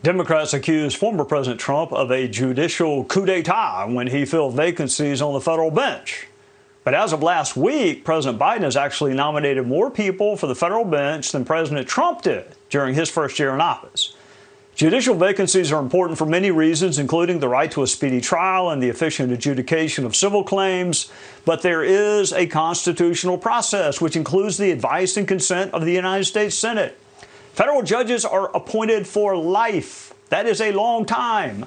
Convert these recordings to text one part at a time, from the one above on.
Democrats accused former President Trump of a judicial coup d'etat when he filled vacancies on the federal bench. But as of last week, President Biden has actually nominated more people for the federal bench than President Trump did during his first year in office. Judicial vacancies are important for many reasons, including the right to a speedy trial and the efficient adjudication of civil claims. But there is a constitutional process, which includes the advice and consent of the United States Senate. Federal judges are appointed for life. That is a long time.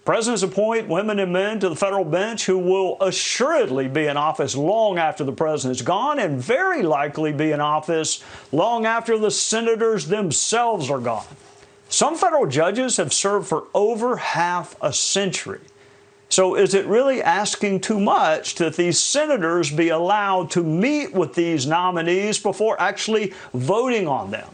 Presidents appoint women and men to the federal bench who will assuredly be in office long after the president's gone and very likely be in office long after the senators themselves are gone. Some federal judges have served for over half a century. So is it really asking too much that these senators be allowed to meet with these nominees before actually voting on them?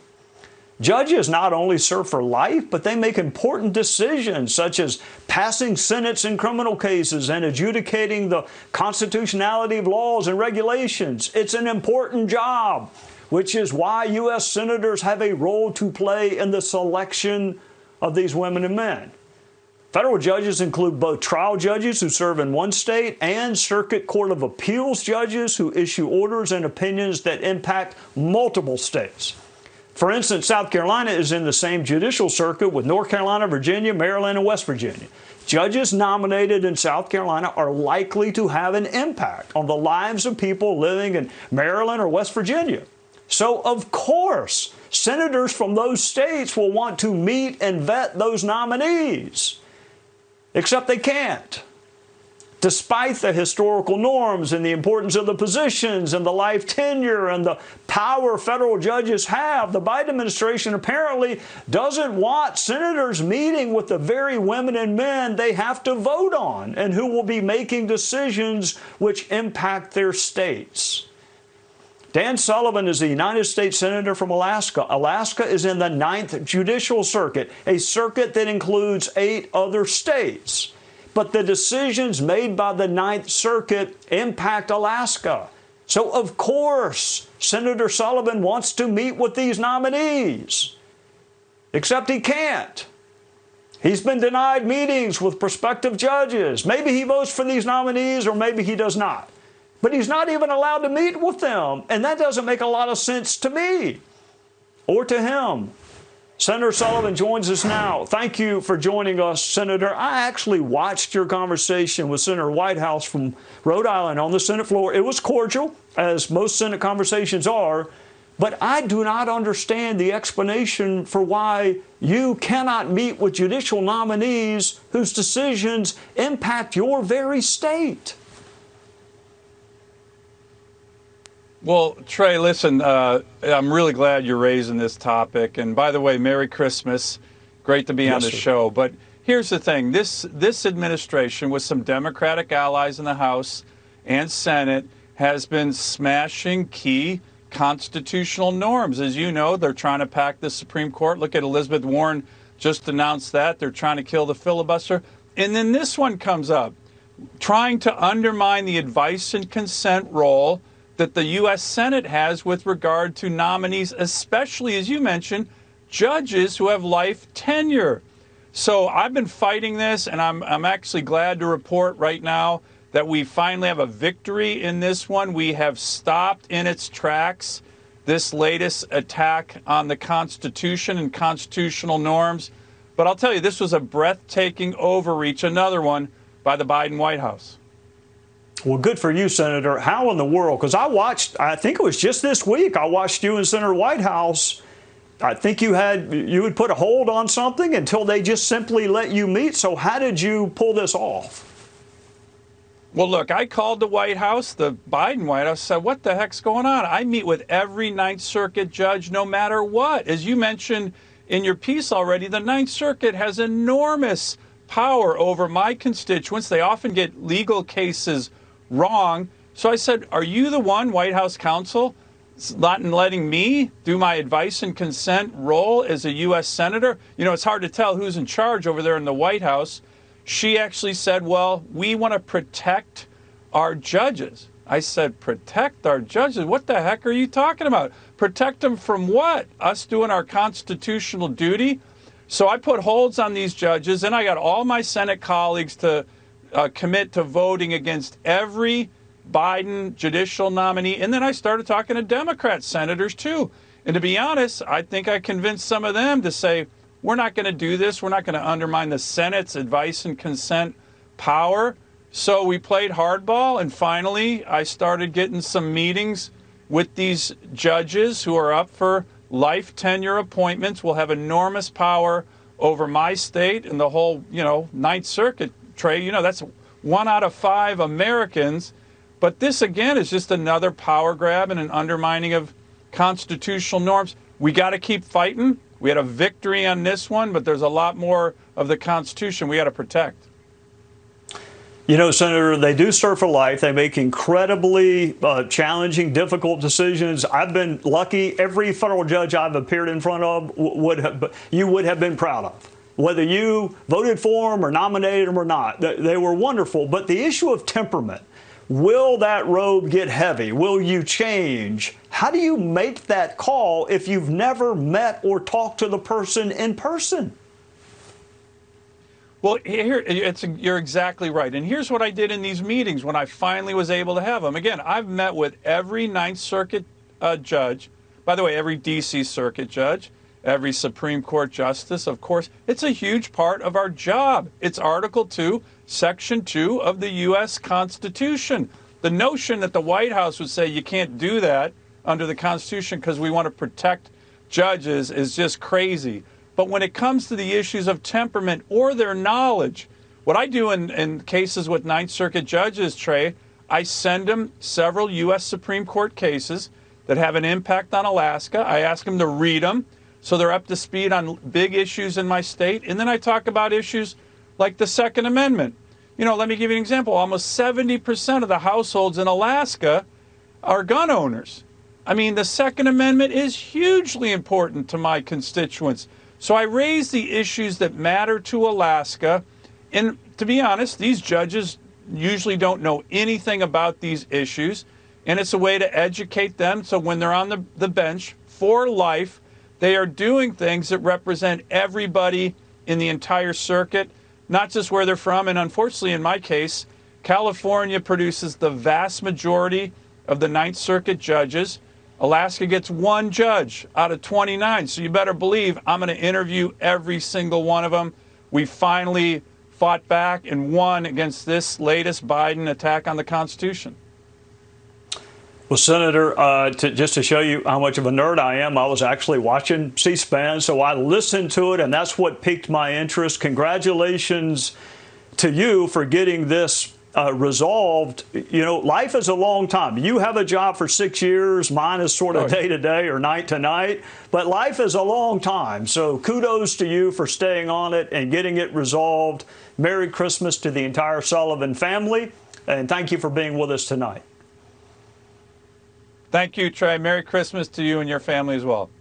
Judges not only serve for life, but they make important decisions such as passing sentence in criminal cases and adjudicating the constitutionality of laws and regulations. It's an important job, which is why U.S. senators have a role to play in the selection of these women and men. Federal judges include both trial judges who serve in one state and Circuit Court of Appeals judges who issue orders and opinions that impact multiple states. For instance, South Carolina is in the same judicial circuit with North Carolina, Virginia, Maryland, and West Virginia. Judges nominated in South Carolina are likely to have an impact on the lives of people living in Maryland or West Virginia. So, of course, senators from those states will want to meet and vet those nominees. Except they can't. Despite the historical norms and the importance of the positions and the life tenure and the power federal judges have, the Biden administration apparently doesn't want senators meeting with the very women and men they have to vote on and who will be making decisions which impact their states. Dan Sullivan is a United States Senator from Alaska. Alaska is in the 9th Judicial Circuit, a circuit that includes 8 other states. But the decisions made by the 9th Circuit impact Alaska. So, of course, Senator Sullivan wants to meet with these nominees. Except he can't. He's been denied meetings with prospective judges. Maybe he votes for these nominees or maybe he does not. But he's not even allowed to meet with them. And that doesn't make a lot of sense to me or to him. Senator Sullivan joins us now. Thank you for joining us, Senator. I actually watched your conversation with Senator Whitehouse from Rhode Island on the Senate floor. It was cordial, as most Senate conversations are, but I do not understand the explanation for why you cannot meet with judicial nominees whose decisions impact your very state. Well, Trey, listen, I'm really glad you're raising this topic. And by the way, Merry Christmas. Great to be on the show. But here's the thing. This administration, with some Democratic allies in the House and Senate, has been smashing key constitutional norms. As you know, they're trying to pack the Supreme Court. Look at Elizabeth Warren just announced that. They're trying to kill the filibuster. And then this one comes up, trying to undermine the advice and consent role that the U.S. Senate has with regard to nominees, especially, as you mentioned, judges who have life tenure. So I've been fighting this, and I'm actually glad to report right now that we finally have a victory in this one. We have stopped in its tracks this latest attack on the Constitution and constitutional norms. But I'll tell you, this was a breathtaking overreach, another one, by the Biden White House. Well, good for you, Senator. How in the world? Because I think it was just this week, I watched you and Senator Whitehouse. I think you would put a hold on something until they just simply let you meet. So how did you pull this off? Well, look, I called the White House, the Biden White House, said, what the heck's going on? I meet with every Ninth Circuit judge no matter what. As you mentioned in your piece already, the Ninth Circuit has enormous power over my constituents. They often get legal cases wrong. So I said, are you the one, White House counsel, not letting me do my advice and consent role as a U.S. Senator? You know, it's hard to tell who's in charge over there in the White House. She actually said, well, we want to protect our judges. I said, protect our judges? What the heck are you talking about? Protect them from what? Us doing our constitutional duty? So I put holds on these judges, and I got all my Senate colleagues to commit to voting against every Biden judicial nominee. And then I started talking to Democrat senators, too. And to be honest, I think I convinced some of them to say, we're not going to do this. We're not going to undermine the Senate's advice and consent power. So we played hardball, and finally I started getting some meetings with these judges who are up for life tenure appointments, will have enormous power over my state and the whole, Ninth Circuit, Trey. That's 1 out of 5 Americans. But this, again, is just another power grab and an undermining of constitutional norms. We got to keep fighting. We had a victory on this one, but there's a lot more of the Constitution we got to protect. Senator, they do serve for life. They make incredibly challenging, difficult decisions. I've been lucky. Every federal judge I've appeared in front of you would have been proud of, whether you voted for them or nominated them or not. They were wonderful. But the issue of temperament, will that robe get heavy? Will you change? How do you make that call if you've never met or talked to the person in person? Well, you're exactly right. And here's what I did in these meetings when I finally was able to have them. Again, I've met with every Ninth Circuit judge, by the way, every D.C. Circuit judge, every Supreme Court justice, of course. It's a huge part of our job. It's Article 2, Section 2 of the U.S. Constitution. The notion that the White House would say you can't do that under the Constitution because we want to protect judges is just crazy. But when it comes to the issues of temperament or their knowledge, what I do in cases with Ninth Circuit judges, Trey, I send them several U.S. Supreme Court cases that have an impact on Alaska. I ask them to read them so they're up to speed on big issues in my state. And then I talk about issues like the Second Amendment. Let me give you an example. Almost 70% of the households in Alaska are gun owners. I mean, the Second Amendment is hugely important to my constituents. So I raise the issues that matter to Alaska. And to be honest, these judges usually don't know anything about these issues. And it's a way to educate them so when they're on the bench for life, they are doing things that represent everybody in the entire circuit, not just where they're from. And unfortunately, in my case, California produces the vast majority of the Ninth Circuit judges. Alaska gets 1 judge out of 29. So you better believe I'm going to interview every single one of them. We finally fought back and won against this latest Biden attack on the Constitution. Well, Senator, just to show you how much of a nerd I am, I was actually watching C-SPAN, so I listened to it, and that's what piqued my interest. Congratulations to you for getting this resolved. Life is a long time. You have a job for 6 years. Mine is sort of day to day or night to night. But life is a long time. So kudos to you for staying on it and getting it resolved. Merry Christmas to the entire Sullivan family. And thank you for being with us tonight. Thank you, Trey. Merry Christmas to you and your family as well.